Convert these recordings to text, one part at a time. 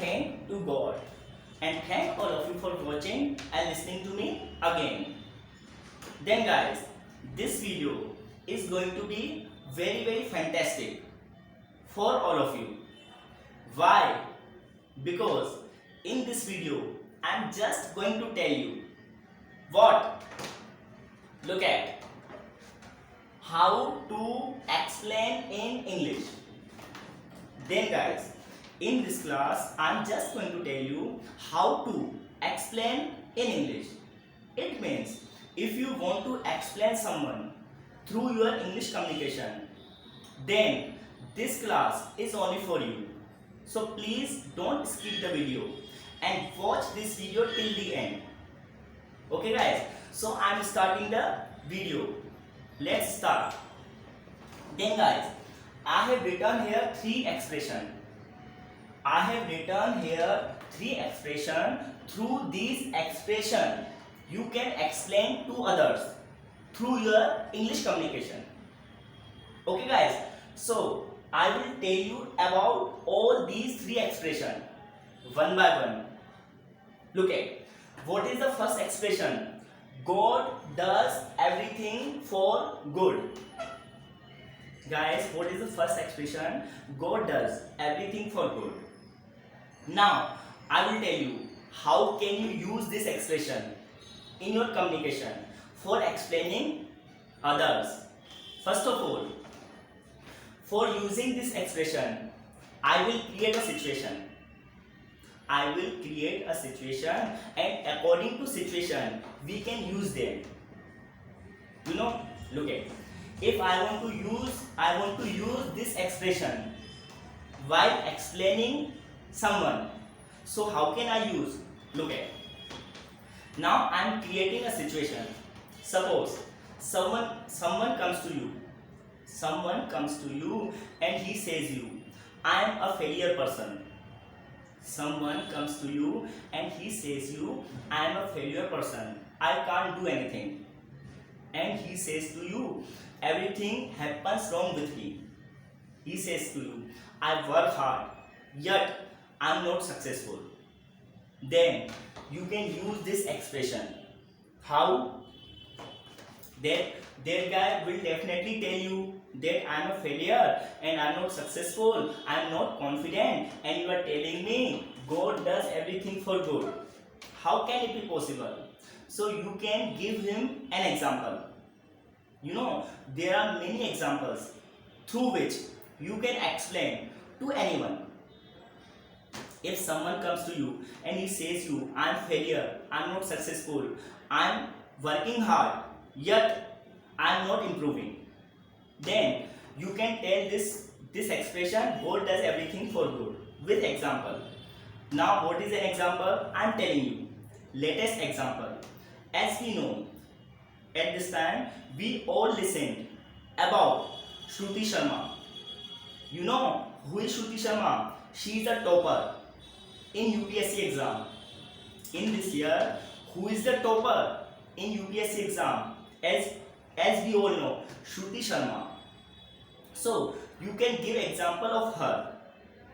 thank to God and thank all of you for watching and listening to me again. Then guys, this video is going to be very fantastic for all of you. Why? Because in this video I am just going to tell you what? Look at how to explain in English. Then guys, in this class I am just going to tell you how to explain in English. It means if you want to explain someone through your English communication, then this class is only for you. So please don't skip the video and watch this video till the end. Okay guys, so I am starting the video. Let's start. Then guys, I have written here three expressions. I have written here three expressions. Through these expressions, you can explain to others through your English communication. Okay guys, so I will tell you about all these three expressions one by one. Look at, what is the first expression? God does everything for good. Guys, what is the first expression? God does everything for good. Now, I will tell you how can you use this expression in your communication for explaining others. First of all, for using this expression, I will create a situation. I will create a situation, and according to situation, we can use them. You know, look at. If I want to use this expression while explaining someone. So how can I use? Look at. Now I am creating a situation. Suppose someone comes to you. Someone comes to you and he says you, I am a failure person. Someone comes to you and he says you, I am a failure person. I can't do anything. And he says to you, everything happens wrong with me. He says to you, I work hard, yet I am not successful. Then you can use this expression. How? That guy will definitely tell you that I am a failure and I am not successful, I am not confident, and you are telling me God does everything for good. How can it be possible? So you can give him an example. You know, there are many examples through which you can explain to anyone. If someone comes to you and he says you, I am failure, I am not successful, I am working hard, yet I am not improving, then you can tell this expression, God does everything for good, with example. Now what is an example? I am telling you. Latest example. As we know, at this time we all listened about Shruti Sharma. You know who is Shruti Sharma? She is a topper in UPSC exam. In this year, who is the topper in UPSC exam? As we all know, Shruti Sharma. So you can give example of her.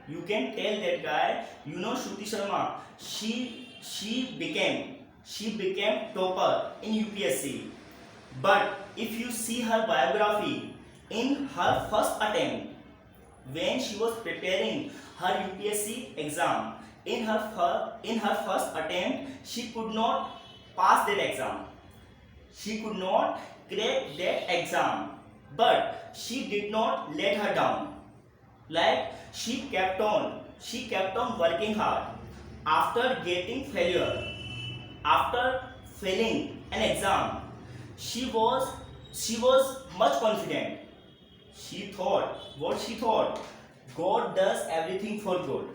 You can tell that guy, you know Shruti Sharma, she became topper in UPSC. But if you see her biography, in her first attempt, when she was preparing her UPSC exam, in her first attempt, she could not pass that exam. She could not crack that exam. But she did not let her down. Like she kept on working hard. After getting failure, after failing an exam, she was much confident. She thought, God does everything for good.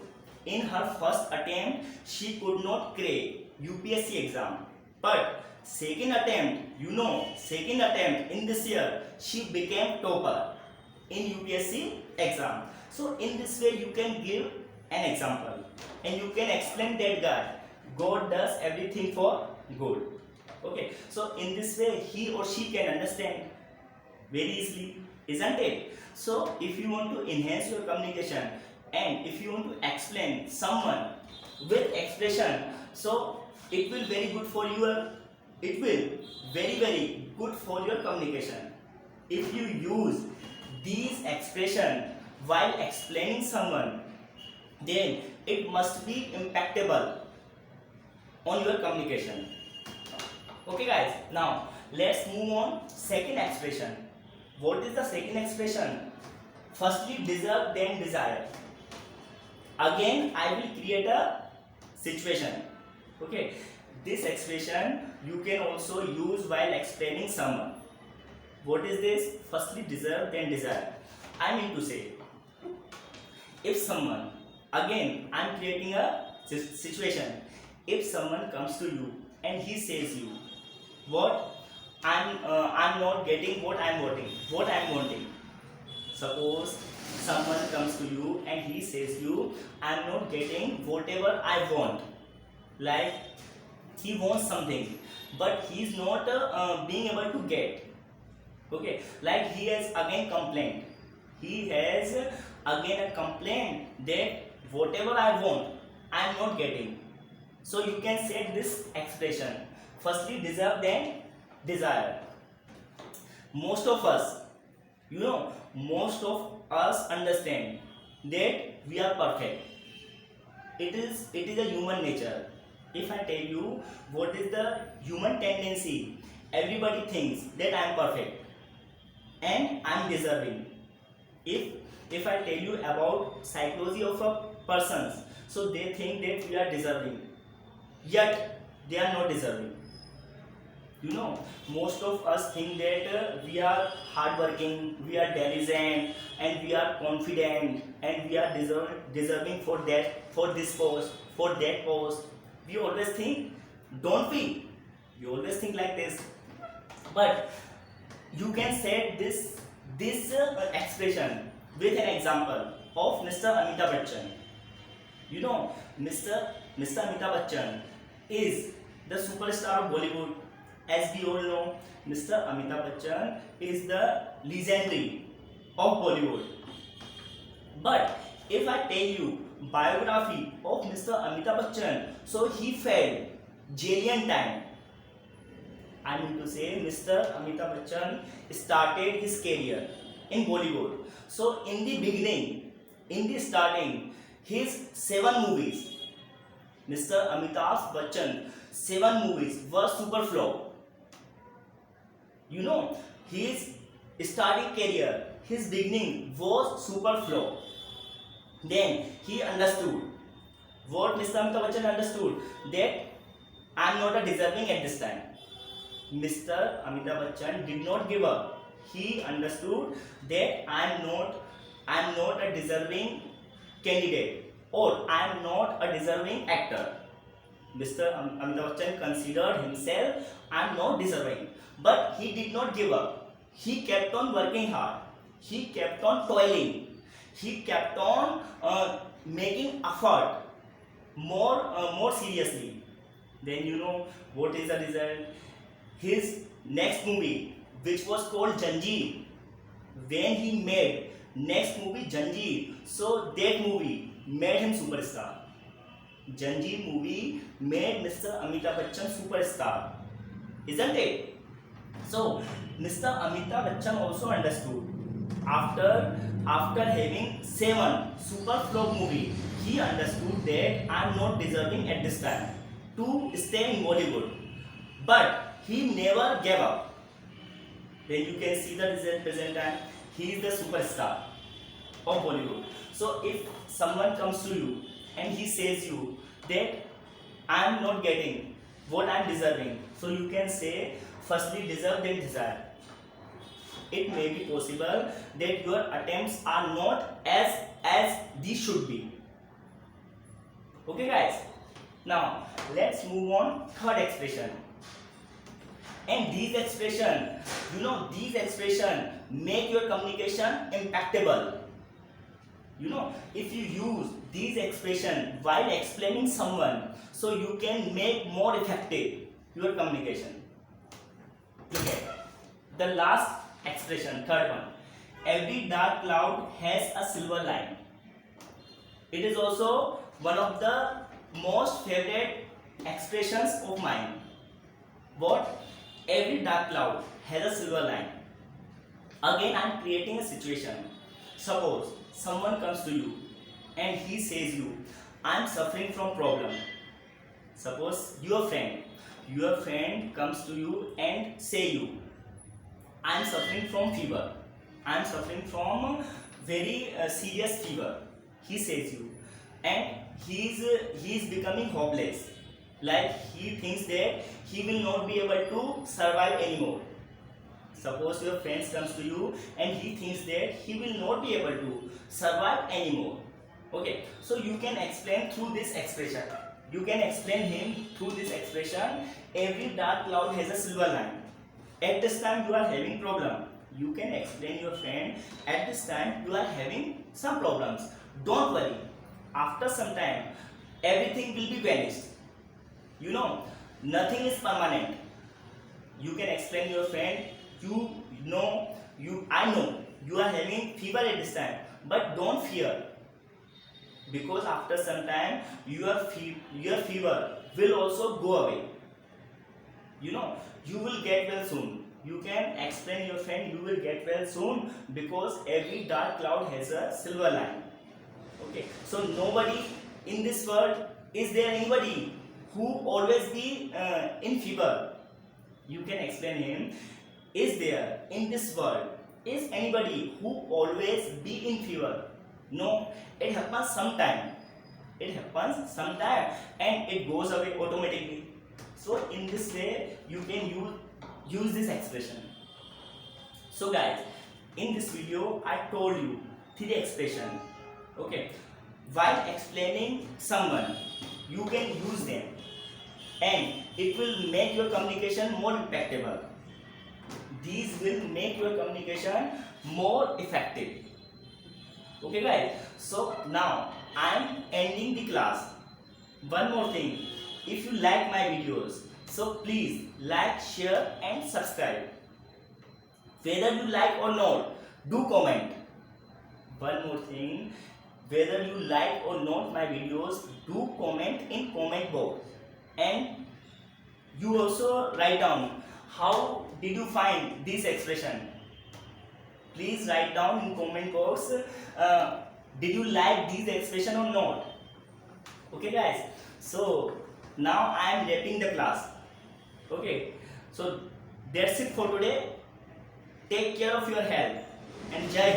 In her first attempt, she could not crack UPSC exam. But second attempt in this year, she became topper in UPSC exam. So in this way, you can give an example and you can explain that guy, God does everything for good. Okay, so in this way, he or she can understand very easily, isn't it? So if you want to enhance your communication and if you want to explain someone with expression. So it will very good for your, it will very good for your communication. If you use these expression while explaining someone, then it must be impactable on your communication. Okay guys, now let's move on second expression. What is the second expression? Firstly, deserve, then desire. Again, I will create a situation. Okay, this expression you can also use while explaining someone. What is this? Firstly, deserve, then desire. I mean to say, if someone, again, I am creating a situation. If someone comes to you and he says you, what I'm not getting what I'm wanting. Suppose someone comes to you and he says you, I'm not getting whatever I want. Like he wants something, but he's not being able to get. Okay, like he has again complained. He has again a complaint that whatever I want, I'm not getting. So you can say this expression. Firstly, deserve, then desire. Most of us, most of us understand that we are perfect. It is a human nature. If I tell you what is the human tendency, everybody thinks that I am perfect and I am deserving. If I tell you about psychology of a person, so they think that we are deserving, yet they are not deserving. Most of us think that we are hardworking, we are diligent, and we are confident, and we are deserving for that, for this post, for that post. We always think, don't we? We always think like this. But you can say this expression with an example of Mr. Amitabh Bachchan. Mr. Amitabh Bachchan is the superstar of Bollywood. As we all know, Mr. Amitabh Bachchan is the legendary of Bollywood. But if I tell you biography of Mr. Amitabh Bachchan, so he failed jailian time. I mean to say, Mr. Amitabh Bachchan started his career in Bollywood. So in the beginning, in the starting, his 7 movies, Mr. Amitabh Bachchan, 7 movies were super flop. His starting career, his beginning was super flop. Then he understood what Mr. Amitabh Bachchan understood, that I am not a deserving at this time. Mr. Amitabh Bachchan did not give up. He understood that I am not a deserving candidate, or I am not a deserving actor. Mr. Amitabh Bachchan considered himself, I am not deserving. But he did not give up. He kept on working hard. He kept on toiling. He kept on making effort more seriously. Then what is the result? His next movie, which was called Janjeer, when he made next movie Janjeer, so that movie made him superstar. Janjeer movie made Mr. Amitabh Bachchan superstar, isn't it? So Mr. Amitabh Bachchan also understood, after having 7 super flop movie, he understood that I am not deserving at this time to stay in Bollywood. But he never gave up. Then you can see the result present time. He is the superstar of Bollywood. So if someone comes to you and he says you that I am not getting what I am deserving, so you can say, firstly, deserve, then desire. It may be possible that your attempts are not as these should be. Okay guys, now let's move on third expression. And these expression make your communication impactable. If you use these expression while explaining someone, so you can make more effective your communication. Okay, the last expression, third one. Every dark cloud has a silver line. It is also one of the most favorite expressions of mine. What? Every dark cloud has a silver line. Again, I am creating a situation. Suppose someone comes to you and he says you, I am suffering from problem. Suppose your friend comes to you and say you, I am suffering from fever. I am suffering from very serious fever. He says you, and he is becoming hopeless. Like he thinks that he will not be able to survive anymore. Suppose your friend comes to you and he thinks that he will not be able to survive anymore. Okay, so you can explain through this expression. You can explain him through this expression. Every dark cloud has a silver line. At this time you are having problem. You can explain your friend, at this time you are having some problems. Don't worry. After some time, everything will be vanished. You know, nothing is permanent. You can explain your friend, I know you are having fever at this time, but don't fear, because after some time your fever will also go away. You know, you will get well soon. You can explain your friend, you will get well soon, because every dark cloud has a silver line. Okay, so nobody in this world, is there anybody who always be in fever? You can explain him, is there in this world, is anybody who always be in fever? No, it happens sometime. It happens sometime and it goes away automatically. So in this way you can use this expression. So guys, in this video I told you 3 expression. Okay, while explaining someone you can use them and it will make your communication more impactful. These will make your communication more effective. Okay guys, so now I am ending the class. One more thing, if you like my videos, so please like, share and subscribe. Whether you like or not, do comment. One more thing, whether you like or not my videos, do comment in comment box. And you also write down how did you find this expression. Please write down in comment box, did you like this expression or not. Okay guys, so now I am wrapping the class. Okay, so that's it for today. Take care of your health and Jai